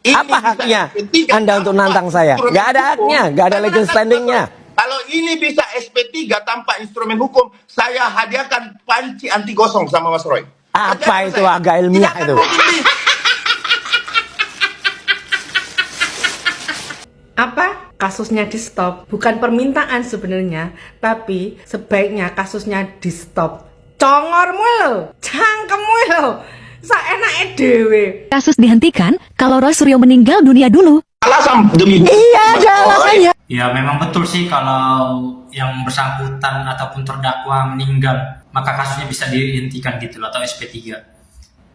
Apa haknya Anda untuk nantang saya? Nggak ada haknya, nggak ada legal standingnya. Kalau ini bisa SP3 tanpa instrumen hukum, saya hadiahkan panci anti gosong sama Mas Roy. Apa itu agak ilmiah itu? Apa? Kasusnya di stop. Bukan permintaan sebenarnya, tapi sebaiknya kasusnya di stop. Congormu lo, cangkemmu lo, saenake dhewe. Kasus dihentikan kalau Roy Suryo meninggal dunia dulu. Alasan demi Iya, ada alasannya. Ya memang betul sih kalau yang bersangkutan ataupun terdakwa meninggal, maka kasusnya bisa dihentikan gitu loh, atau SP3.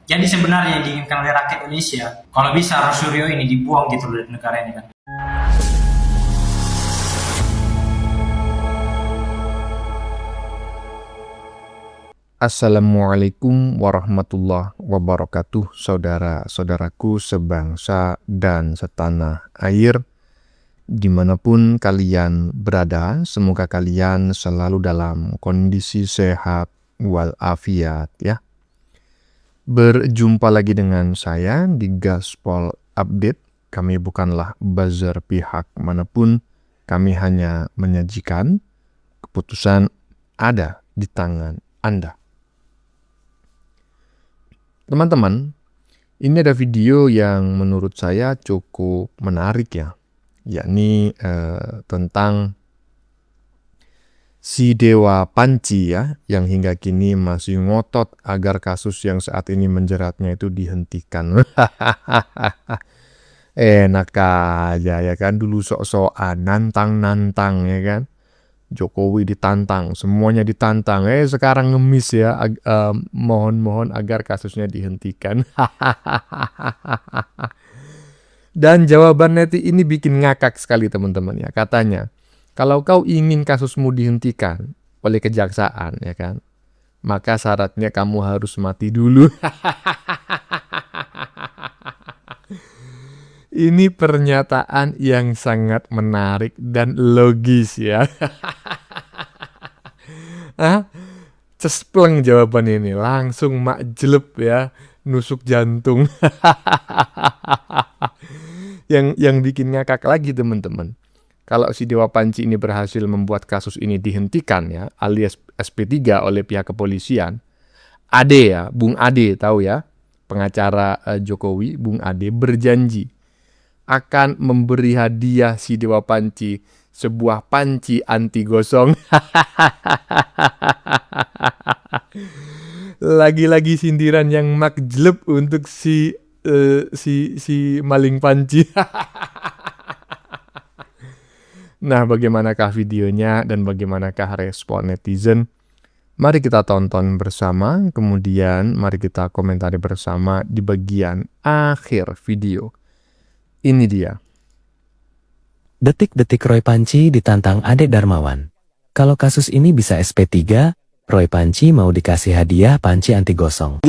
Jadi sebenarnya yang diinginkan oleh rakyat Indonesia, kalau bisa Roy Suryo ini dibuang gitu loh dari negara ini kan. Assalamualaikum warahmatullahi wabarakatuh, saudara-saudaraku sebangsa dan setanah air. Dimanapun kalian berada, semoga kalian selalu dalam kondisi sehat walafiat ya. Berjumpa lagi dengan saya di Gaspol Update. Kami bukanlah buzzer pihak manapun, kami hanya menyajikan keputusan ada di tangan Anda. Teman-teman, ini ada video yang menurut saya cukup menarik ya, yakni tentang si Dewa Panci ya, yang hingga kini masih ngotot agar kasus yang saat ini menjeratnya itu dihentikan. Enak aja ya kan, dulu sok-sokan nantang-nantang ya kan. Jokowi ditantang, semuanya ditantang. Sekarang ngemis ya, mohon-mohon agar kasusnya dihentikan. Dan jawaban neti ini bikin ngakak sekali teman-teman ya. Katanya, kalau kau ingin kasusmu dihentikan oleh kejaksaan ya kan, maka syaratnya kamu harus mati dulu. Ini pernyataan yang sangat menarik dan logis ya. Cespleng jawaban ini, langsung makjelep ya, nusuk jantung. Yang bikin ngakak lagi teman-teman, kalau si Dewa Panci ini berhasil membuat kasus ini dihentikan ya, alias SP3 oleh pihak kepolisian, Ade ya, Bung Ade tahu ya, pengacara Jokowi, Bung Ade berjanji akan memberi hadiah si Dewa Panci sebuah panci anti gosong. Lagi-lagi sindiran yang makjleb untuk si maling panci. Nah, bagaimanakah videonya dan bagaimanakah respon netizen? Mari kita tonton bersama, kemudian mari kita komentari bersama di bagian akhir video. Ini dia. Detik-detik Roy Panci ditantang Ade Darmawan. Kalau kasus ini bisa SP3, Roy Panci mau dikasih hadiah panci anti gosong.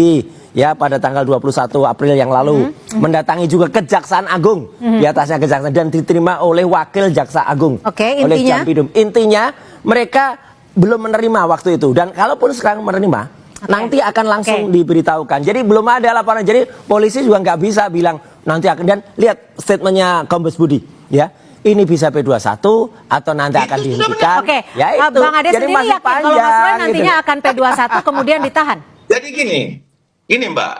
Ya, pada tanggal 21 April yang lalu mendatangi juga Kejaksaan Agung, di atasnya Kejaksaan, dan diterima oleh Wakil Jaksa Agung. Oke, oleh intinya? Jampidum. Intinya mereka belum menerima waktu itu, dan kalaupun sekarang menerima, nanti akan langsung diberitahukan. Jadi belum ada laporan. Jadi polisi juga nggak bisa bilang nanti akan. Dan lihat statementnya Kombes Budi ya, ini bisa P21 atau nanti akan dihentikan. Oke, ya itu. Bang Ade Jadi sendiri masih yakin kalau panjang, Mas Roy nantinya gitu. akan P21 kemudian ditahan? Jadi gini Mbak,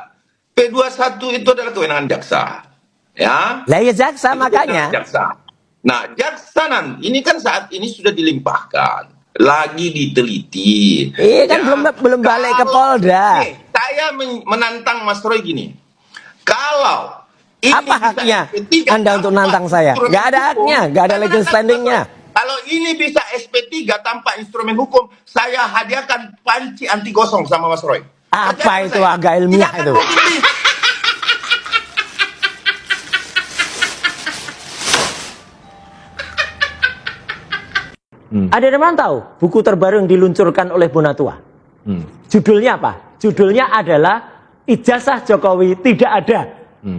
P21 itu adalah kewenangan jaksa, ya. Lah ya jaksa Itu makanya. kewenangan jaksa. Nah, jaksa ini kan saat ini sudah dilimpahkan, lagi diteliti. Iya kan belum balik ke Polda. Saya menantang Mas Roy gini, kalau ini Apa bisa haknya SP3 Anda untuk tanpa nantang saya? instrumen Nggak ada hukum, haknya, nggak ada legal standingnya. Kalau ini bisa SP3 tanpa instrumen hukum, saya hadiahkan panci anti gosong sama Mas Roy. Apa itu agak ilmiah itu? Ada yang tahu buku terbaru yang diluncurkan oleh Bonatua? Judulnya apa? Judulnya adalah Ijazah Jokowi Tidak Ada.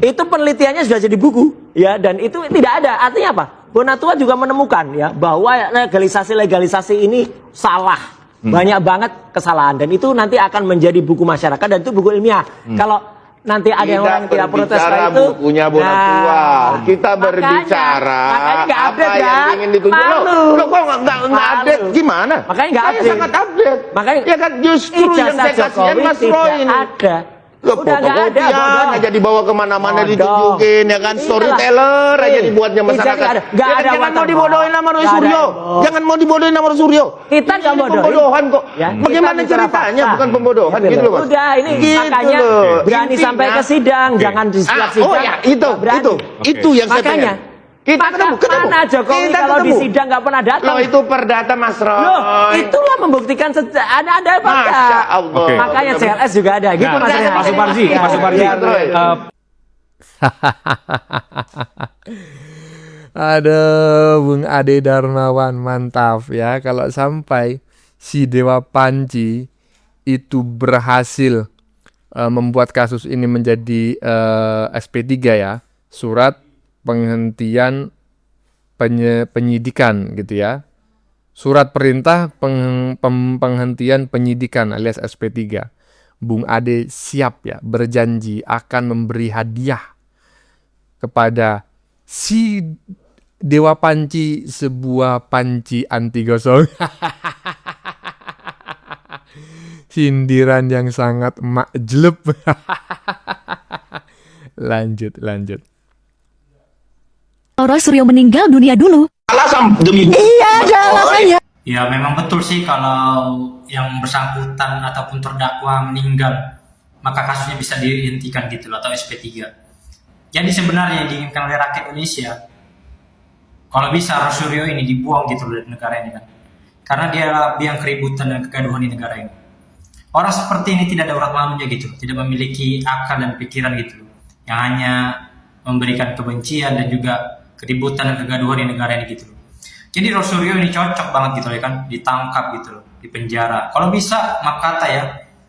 Itu penelitiannya sudah jadi buku ya, dan itu tidak ada. Artinya apa? Bonatua juga menemukan ya bahwa legalisasi ini salah. Banyak banget kesalahan, dan itu nanti akan menjadi buku masyarakat, dan itu buku ilmiah. Kalau nanti ada yang orang yang tidak protes berbicara kayak itu. bukunya Bonatua. Kita makanya berbicara nggak apa update, yang kan? ingin ditunjuk. Malu. Loh, kok nggak Malu. update? Gimana? Makanya nggak Saya update. sangat update. Makanya ya kan justru yang ijazah saya kasihan Jokowi Mas Roy ini. tidak ada. Loh, Udah nggak ada, bodoh. aja dibawa kemana-mana Bodoh. ditunjukin ya kan, Iyalah. storyteller aja dibuatnya Ijazah masyarakat. nggak ada. Nggak Ya kan, ada jangan mau watermark. dibodohin sama Roy Nggak ada, Suryo. Bob. Jangan mau dibodohin sama Roy Suryo. Kita Ini nggak bodohin. pembodohan kok. Ya, Bagaimana kita bicara ceritanya fakta. bukan pembodohan gitu loh Mas. Udah ini Gitu makanya loh. berani Intinya- sampai ke sidang, jangan di setiap sidang. Oh ya, itu, nggak berani. itu yang saya Makanya pengen. Kita ketemu. mana Jokowi Kita kalau di ketemu. sidang nggak pernah datang? Loh itu perdata Mas Roy. Loh, itulah membuktikan ada apa Masya enggak? Allah. Oke. Makanya CLS juga ada gitu Nah, Mas Rehan. Pak Suparji, Ya, Pak Suparji. ya, Roy. Aduh, Bung Ade Darmawan mantap ya. Kalau sampai si Dewa Panci itu berhasil membuat kasus ini menjadi SP3 ya, surat penghentian penyidikan gitu ya. Surat perintah penghentian penyidikan alias SP3. Bung Ade siap ya, berjanji akan memberi hadiah kepada si Dewa Panci sebuah panci anti gosong. Sindiran yang sangat makjleb. Lanjut. Kalau Roy Suryo meninggal dunia dulu. Alasan demi Ya memang betul sih kalau yang bersangkutan ataupun terdakwa meninggal, maka kasusnya bisa dihentikan gitu loh, atau SP3. Jadi sebenarnya yang diinginkan oleh rakyat Indonesia, kalau bisa Roy Suryo ini dibuang gitu loh dari negara ini kan. Karena dia biang keributan dan kegaduhan di negara ini. Orang seperti ini tidak ada urat malunya gitu, tidak memiliki akal dan pikiran gitu loh, yang hanya memberikan kebencian dan juga keributan dan kegaduhan di negara ini gitu loh. Jadi Roy Suryo ini cocok banget gitu ya kan, ditangkap gitu loh, di penjara. Kalau bisa maaf kata ya,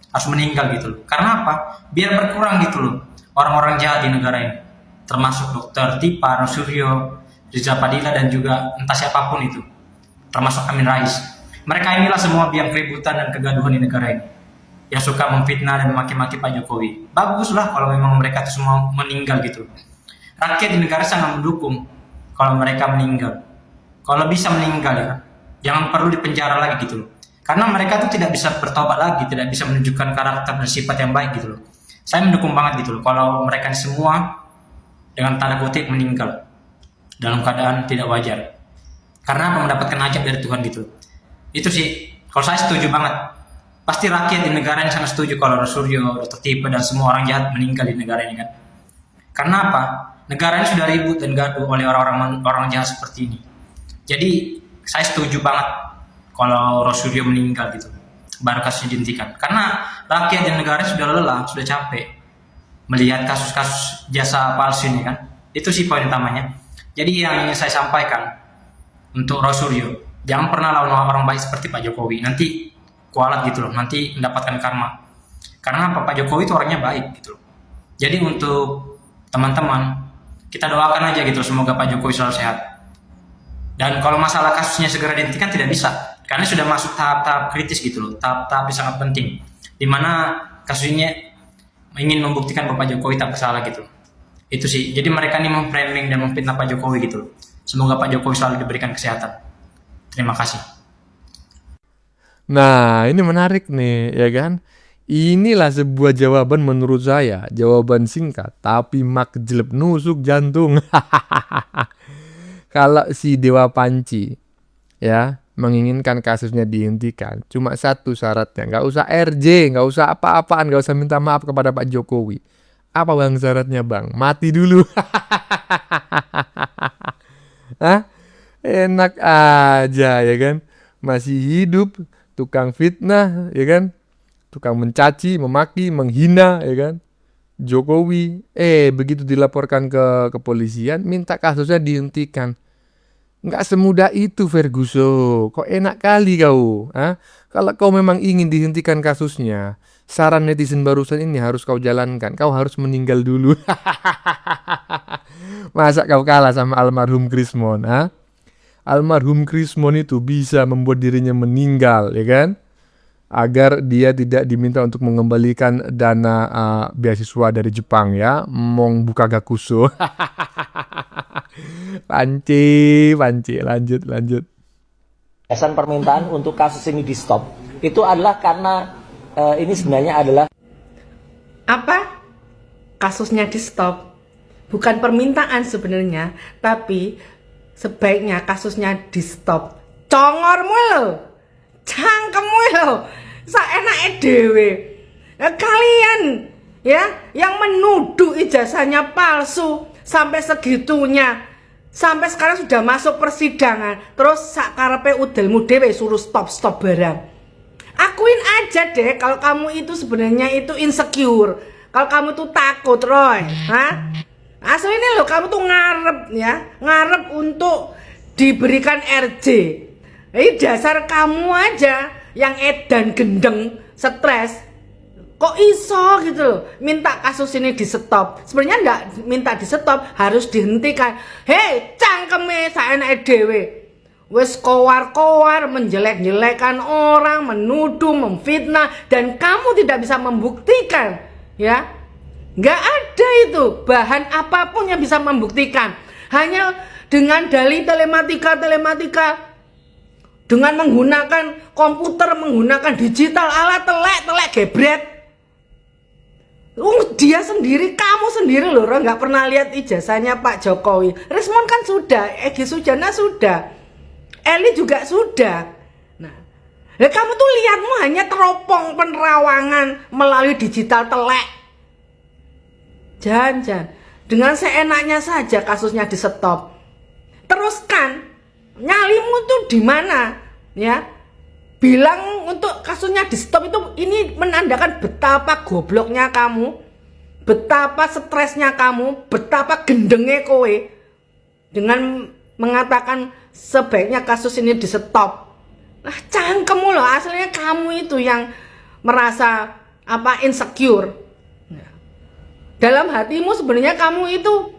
harus meninggal gitu loh. Karena apa? Biar berkurang gitu loh orang-orang jahat di negara ini. Termasuk Dr. Tipa, Roy Suryo, Riza Padilla dan juga entah siapapun itu. Termasuk Amin Rais. Mereka inilah semua biang keributan dan kegaduhan di negara ini, yang suka memfitnah dan memaki-maki Pak Jokowi. Baguslah kalau memang mereka itu semua meninggal gitu. Rakyat di negara sangat mendukung kalau mereka meninggal. Kalau bisa meninggal ya, jangan perlu dipenjara lagi gitu loh. Karena mereka tuh tidak bisa bertobat lagi, tidak bisa menunjukkan karakter dan sifat yang baik gitu loh. Saya mendukung banget gitu loh kalau mereka semua dengan tanda kutip meninggal dalam keadaan tidak wajar. Karena apa? Mendapatkan ajab dari Tuhan gitu. Itu sih, kalau saya setuju banget. Pasti rakyat di negara ini sangat setuju kalau Roy Suryo, Dr. Tipa dan semua orang jahat meninggal di negara ini kan. Karena apa? Negara ini sudah ribut dan gaduh oleh orang jahat seperti ini. Jadi saya setuju banget kalau Roy Suryo meninggal gitu, baru kasusnya dihentikan. Karena rakyat di negara sudah lelah, sudah capek melihat kasus-kasus jasa palsu ini kan. Itu sih poin utamanya. Jadi yang ingin saya sampaikan untuk Roy Suryo, jangan pernah lawan orang baik seperti Pak Jokowi. Nanti kualat gitu loh, nanti mendapatkan karma. Karena Pak Jokowi itu orangnya baik gitu loh. Jadi untuk teman-teman, kita doakan aja gitu, semoga Pak Jokowi selalu sehat. Dan kalau masalah kasusnya segera dihentikan tidak bisa, karena sudah masuk tahap-tahap kritis gitu loh, tahap-tahap yang sangat penting, di mana kasusnya ingin membuktikan bahwa Pak Jokowi tak bersalah gitu. Itu sih, jadi mereka ini memframing dan memfitnah Pak Jokowi gitu loh. Semoga Pak Jokowi selalu diberikan kesehatan. Terima kasih. Nah, ini menarik nih, ya kan? Inilah sebuah jawaban menurut saya, jawaban singkat, tapi makjleb nusuk jantung. Kalau si Dewa Panci, ya, menginginkan kasusnya dihentikan, cuma satu syaratnya, nggak usah RJ, nggak usah apa-apaan, nggak usah minta maaf kepada Pak Jokowi. Apa bang syaratnya bang? Mati dulu. Hah? Enak aja ya kan? Masih hidup, tukang fitnah ya kan? Tukang mencaci, memaki, menghina ya kan? Jokowi, begitu dilaporkan ke kepolisian, minta kasusnya dihentikan. Nggak semudah itu Ferguson, kok enak kali kau. Kalau kau memang ingin dihentikan kasusnya, saran netizen barusan ini harus kau jalankan. Kau harus meninggal dulu. Masa kau kalah sama almarhum Krismon? Almarhum Krismon itu bisa membuat dirinya meninggal, ya kan? agar dia tidak diminta untuk mengembalikan dana beasiswa dari Jepang ya, mong buka gakuso. Panci, lanjut. Alasan permintaan untuk kasus ini di stop itu adalah karena ini sebenarnya adalah Apa? Kasusnya di stop. Bukan permintaan sebenarnya, tapi sebaiknya kasusnya di stop. Congormu lo, cangkemmu lo, saenake dhewe. Kalian ya yang menuduh ijazahnya palsu sampai segitunya, sampai sekarang sudah masuk persidangan, terus sakarepe udelmu dhewe suruh stop barang. Akuin aja deh kalau kamu itu sebenarnya itu insecure, kalau kamu tuh takut, Roy. Aslinya lo kamu tuh ngarep untuk diberikan RJ. Ini dasar kamu aja yang edan gendeng, stres. Kok iso gitu loh, minta kasus ini di stop. Sebenarnya enggak minta di stop, harus dihentikan. Hei, cangkeme saenake dhewe. Wes kowar-kowar menjelek-jelekan orang, menuduh, memfitnah, dan kamu tidak bisa membuktikan, ya. Enggak ada itu bahan apapun yang bisa membuktikan. Hanya dengan dalih telematika, dengan menggunakan komputer, menggunakan digital, alat telek gebret. Dia sendiri, kamu sendiri loh, nggak pernah lihat ijazahnya Pak Jokowi. Rismon kan sudah, Egy Sujana sudah, Eli juga sudah. Nah, kamu tuh lihatmu hanya teropong penerawangan melalui digital telek. Jangan, dengan seenaknya saja kasusnya di stop. Teruskan, nyalimu tuh di mana, ya? Bilang untuk kasusnya di stop itu, ini menandakan betapa gobloknya kamu, betapa stresnya kamu, betapa gendengnya kowe dengan mengatakan sebaiknya kasus ini di stop. Nah, cangkemmu loh, aslinya kamu itu yang merasa insecure. Dalam hatimu sebenarnya kamu itu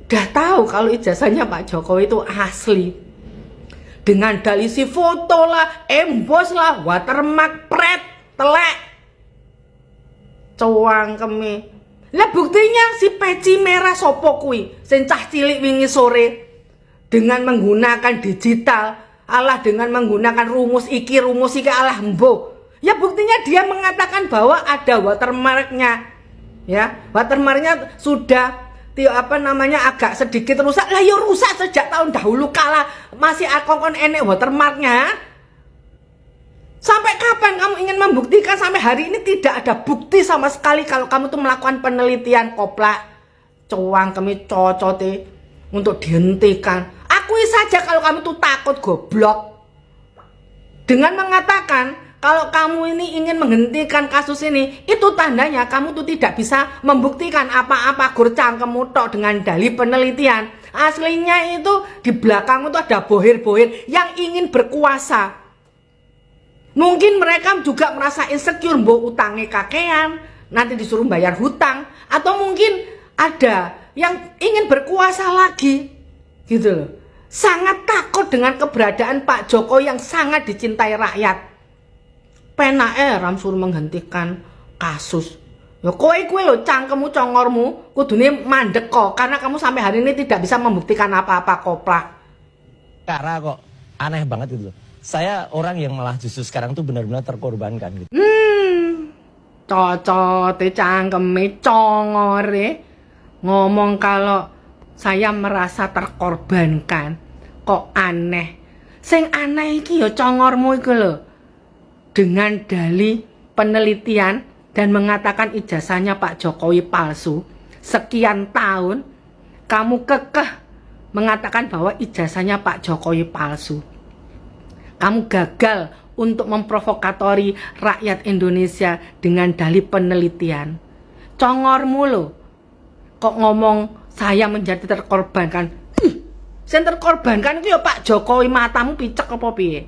udah tahu kalau ijazahnya Pak Jokowi itu asli. Dengan dalisi foto lah, embos lah, watermark, pret, telek. Cowangkeme. Lah buktinya si peci merah sopo kuwi, sing cah cilik wingi sore dengan menggunakan digital, dengan menggunakan rumus iki alah mbo. Ya buktinya dia mengatakan bahwa ada watermarknya. Ya, watermarknya sudah agak sedikit rusak. Lah ya rusak sejak tahun dahulu kala, masih akon enek watermarknya. Sampai kapan kamu ingin membuktikan? Sampai hari ini tidak ada bukti sama sekali kalau kamu tuh melakukan penelitian koplak cowangkeme cocote untuk dihentikan. Akui saja kalau kamu tuh takut, goblok. Dengan mengatakan kalau kamu ini ingin menghentikan kasus ini, itu tandanya kamu tuh tidak bisa membuktikan apa-apa, gur cangkemmu tok dengan dalih penelitian. Aslinya itu di belakangmu tuh ada bohir-bohir yang ingin berkuasa. Mungkin mereka juga merasa insecure, mbok utangnya kakean, nanti disuruh bayar hutang, atau mungkin ada yang ingin berkuasa lagi, gitu loh. Sangat takut dengan keberadaan Pak Jokowi yang sangat dicintai rakyat. Penake ram suruh menghentikan kasus. Ya kowe lho cangkemmu congormu kudune mandek kok, karena kamu sampai hari ini tidak bisa membuktikan apa-apa koplak. Karena kok aneh banget gitu. Saya orang yang malah justru sekarang tuh benar-benar terkorbankan gitu. Cocote cangkeme congore ngomong kalau saya merasa terkorbankan. Kok aneh. Sing aneh iki ya congormu iku lho. Dengan dalih penelitian dan mengatakan ijazahnya Pak Jokowi palsu. Sekian tahun kamu kekeh mengatakan bahwa ijazahnya Pak Jokowi palsu. Kamu gagal untuk memprovokatori rakyat Indonesia dengan dalih penelitian. Congormu loh. Kok ngomong saya menjadi terkorbankan. Yang terkorbankan itu ya Pak Jokowi, matamu picek apa piye?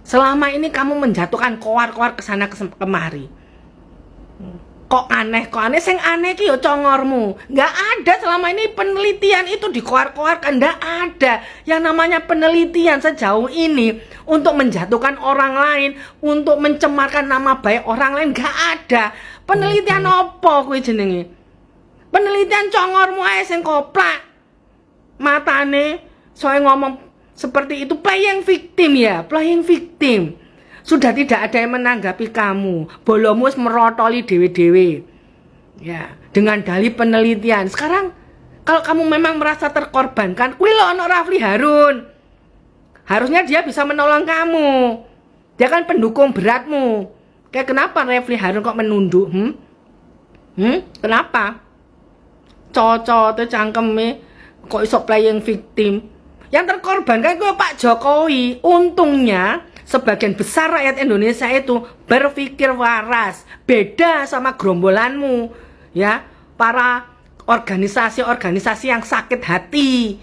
Selama ini kamu menjatuhkan kowar-kowar kesana kemari. Kok aneh, sing aneh ki yo congormu. Nggak ada selama ini penelitian itu dikoar-koarkan, nggak ada. Yang namanya penelitian sejauh ini untuk menjatuhkan orang lain, untuk mencemarkan nama baik orang lain, nggak ada. Penelitian apa kuwi jenenge? Penelitian congormu ae sing koplak. Matane soal ngomong seperti itu, playing victim ya, playing victim. Sudah tidak ada yang menanggapi kamu. Bolomu merotoli dewe-dewe. Ya, dengan dalih penelitian. Sekarang kalau kamu memang merasa terkorbankan, kuwi lho ono Rafli Harun. Harusnya dia bisa menolong kamu. Dia kan pendukung beratmu. Kayak kenapa Rafli Harun kok menunduk? Kenapa? Cocok tuh cangkeme kok iso playing victim. Yang terkorbankan kuwi Pak Jokowi. Untungnya sebagian besar rakyat Indonesia itu berpikir waras, beda sama gerombolanmu, ya, para organisasi-organisasi yang sakit hati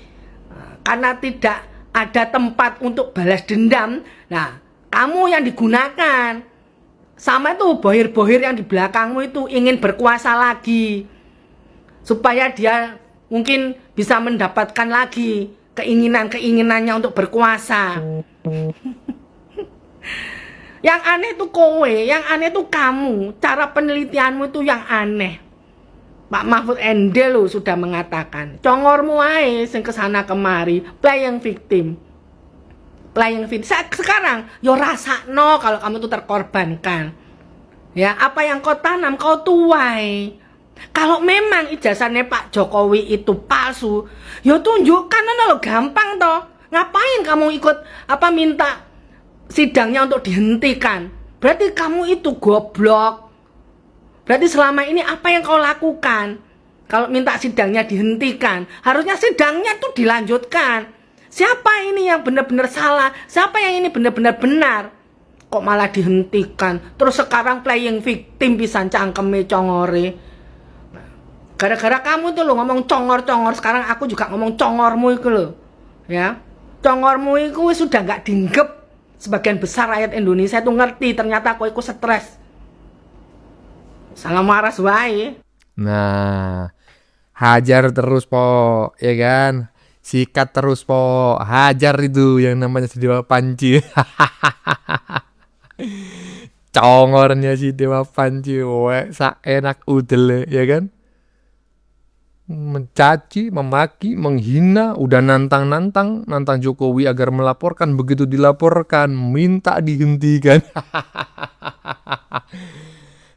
karena tidak ada tempat untuk balas dendam. Nah, kamu yang digunakan sama itu bohir-bohir yang di belakangmu itu ingin berkuasa lagi supaya dia mungkin bisa mendapatkan lagi keinginannya untuk berkuasa. Yang aneh tuh kowe, yang aneh tuh kamu. Cara penelitianmu itu yang aneh. Pak Mahfud MD lo sudah mengatakan, congormu ae sing kesana kemari, playing victim. Playing victim. Sekarang yo rasakno kalau kamu tuh terkorbankan. Ya, apa yang kau tanam kau tuai. Kalau memang ijazahnya Pak Jokowi itu palsu, yo tunjukkan lo, gampang toh. Ngapain kamu ikut minta sidangnya untuk dihentikan? Berarti kamu itu goblok. Berarti selama ini apa yang kau lakukan? Kalau minta sidangnya dihentikan, harusnya sidangnya tuh dilanjutkan. Siapa ini yang benar-benar salah? Siapa yang ini benar-benar benar? Kok malah dihentikan? Terus sekarang playing victim pisan cangkeme congore. Gara-gara kamu tuh lo ngomong congor-congor, sekarang aku juga ngomong congormu itu lo. Ya. Congormu itu sudah nggak dinggep. Sebagian besar rakyat Indonesia itu ngerti ternyata kau ikut stres. Salam waras wae. Nah, hajar terus po, ya kan? Sikat terus po, hajar itu yang namanya si Dewa Panci. Congornya si Dewa Panci, sak enak udel, ya kan? Mencaci, memaki, menghina, udah nantang Jokowi agar melaporkan, begitu dilaporkan minta dihentikan.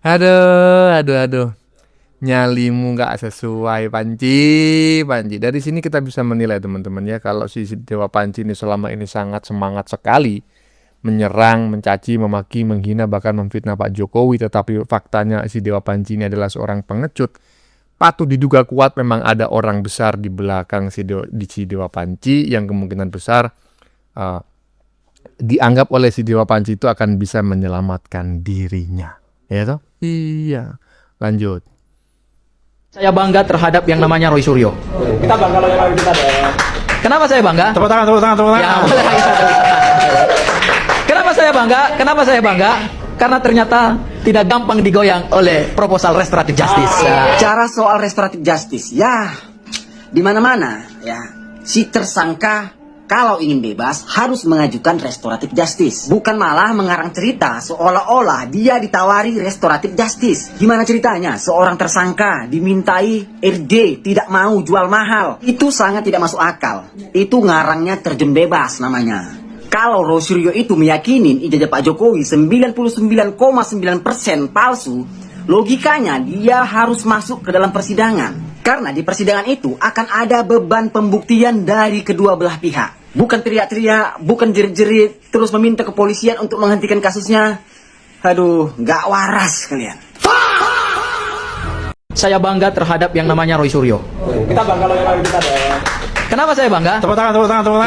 Aduh. Nyalimu nggak sesuai Panci. Dari sini kita bisa menilai teman-teman ya, kalau si Dewa Panci ini selama ini sangat semangat sekali menyerang, mencaci, memaki, menghina, bahkan memfitnah Pak Jokowi, tetapi faktanya si Dewa Panci ini adalah seorang pengecut. Patut diduga kuat memang ada orang besar di belakang si Dewa Panci yang kemungkinan besar dianggap oleh si Dewa Panci itu akan bisa menyelamatkan dirinya. Ya toh? Iya. Lanjut. Saya bangga terhadap yang namanya Roy Suryo. Kita bangga loh yang kita deh. Kenapa saya bangga? Tepuk tangan. Ya, boleh. Kenapa saya bangga? Karena ternyata tidak gampang digoyang oleh proposal restoratif justice. Cara soal restoratif justice, ya di mana-mana ya. Si tersangka kalau ingin bebas harus mengajukan restoratif justice, bukan malah mengarang cerita seolah-olah dia ditawari restoratif justice. Gimana ceritanya? Seorang tersangka dimintai RD tidak mau jual mahal. Itu sangat tidak masuk akal. Itu ngarangnya terjun bebas namanya. Kalau Roy Suryo itu meyakini ijazah Pak Jokowi 99,9% palsu, logikanya dia harus masuk ke dalam persidangan. Karena di persidangan itu akan ada beban pembuktian dari kedua belah pihak. Bukan teriak-teriak, bukan jerit-jerit, terus meminta kepolisian untuk menghentikan kasusnya. Aduh, nggak waras kalian. Saya bangga terhadap yang namanya Roy Suryo. Kita bangga loh yang kita deh. Kenapa saya bangga? Tepuk tangan.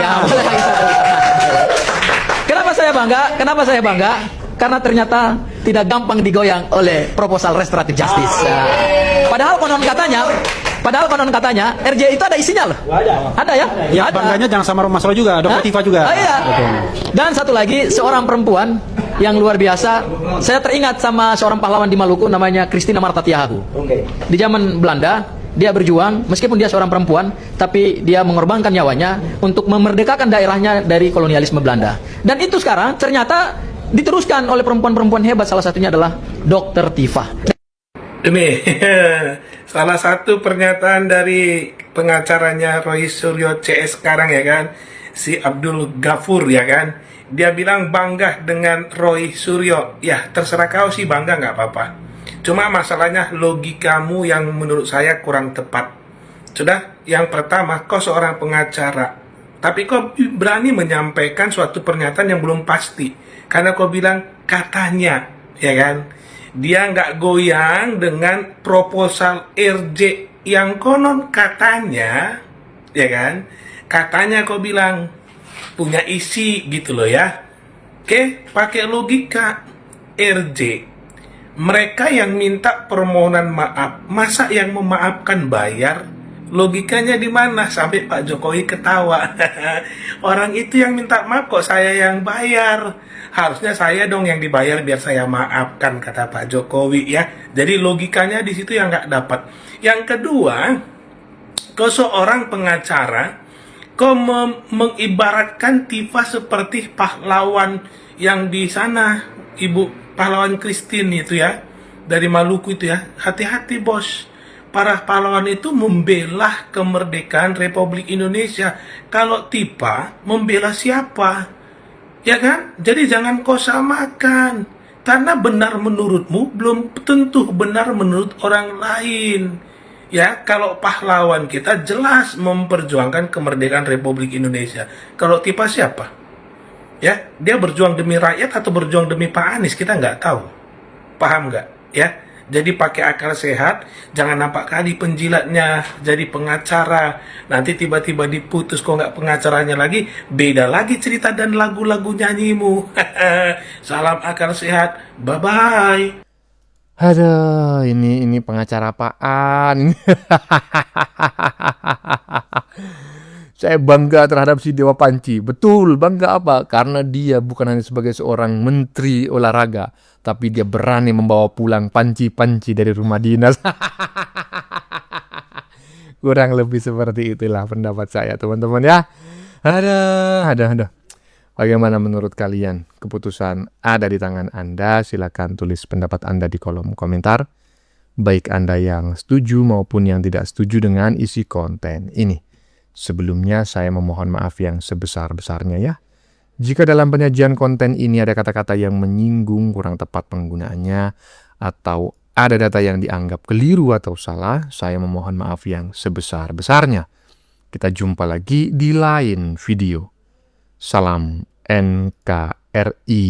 Ya, boleh. Kenapa saya bangga? Karena ternyata tidak gampang digoyang oleh proposal restoratif justice. Padahal konon katanya Padahal konon katanya RJ itu ada isinya loh. Ada ya? Ya, Ada. bangganya jangan sama Mas Roy juga, Dr. Tifa juga. Ah, iya. Dan satu lagi, seorang perempuan yang luar biasa. Saya teringat sama seorang pahlawan di Maluku namanya Christina Marta Tiahahu. Di zaman Belanda, dia berjuang, meskipun dia seorang perempuan, tapi dia mengorbankan nyawanya untuk memerdekakan daerahnya dari kolonialisme Belanda. Dan itu sekarang ternyata diteruskan oleh perempuan-perempuan hebat, salah satunya adalah Dr. Tifa. Ini salah satu pernyataan dari pengacaranya Roy Suryo CS sekarang ya kan, si Abdul Ghafur ya kan, dia bilang bangga dengan Roy Suryo. Ya terserah kau sih bangga nggak apa-apa, cuma masalahnya logikamu yang menurut saya kurang tepat. Sudah, yang pertama, kau seorang pengacara, tapi kau berani menyampaikan suatu pernyataan yang belum pasti, karena kau bilang katanya, ya kan. Dia nggak goyang dengan proposal RJ yang konon katanya, ya kan, katanya kau bilang punya isi gitu loh ya. Oke, pakai logika RJ. Mereka yang minta permohonan maaf, masa yang memaafkan bayar? Logikanya di mana? Sampai Pak Jokowi ketawa. Orang itu yang minta maaf kok saya yang bayar. Harusnya saya dong yang dibayar biar saya maafkan, kata Pak Jokowi ya. Jadi logikanya di situ yang nggak dapat. Yang kedua, kau seorang pengacara, kau mengibaratkan Tifa seperti pahlawan yang di sana, Ibu pahlawan Christine itu ya, dari Maluku itu ya. Hati-hati bos. Para pahlawan itu membela kemerdekaan Republik Indonesia. Kalau Tifa membela siapa? Ya kan? Jadi jangan kau samakan. Karena benar menurutmu belum tentu benar menurut orang lain. Ya, kalau pahlawan kita jelas memperjuangkan kemerdekaan Republik Indonesia. Kalau Tifa siapa? Ya, dia berjuang demi rakyat atau berjuang demi Pak Anies? Kita nggak tahu. Paham nggak? Ya. Jadi pakai akal sehat, jangan nampak kali penjilatnya jadi pengacara, nanti tiba-tiba diputus kok nggak pengacaranya lagi, beda lagi cerita dan lagu-lagu nyanyimu. Salam akal sehat, bye-bye. Aduh, ini pengacara apaan? Saya bangga terhadap si Dewa Panci. Betul, bangga apa? Karena dia bukan hanya sebagai seorang menteri olahraga, tapi dia berani membawa pulang panci-panci dari rumah dinas. Kurang lebih seperti itulah pendapat saya, teman-teman ya. Ada. Bagaimana menurut kalian? Keputusan ada di tangan Anda. Silakan tulis pendapat Anda di kolom komentar. Baik Anda yang setuju maupun yang tidak setuju dengan isi konten ini. Sebelumnya saya memohon maaf yang sebesar-besarnya ya. Jika dalam penyajian konten ini ada kata-kata yang menyinggung, kurang tepat penggunaannya, atau ada data yang dianggap keliru atau salah, saya memohon maaf yang sebesar-besarnya. Kita jumpa lagi di lain video. Salam NKRI.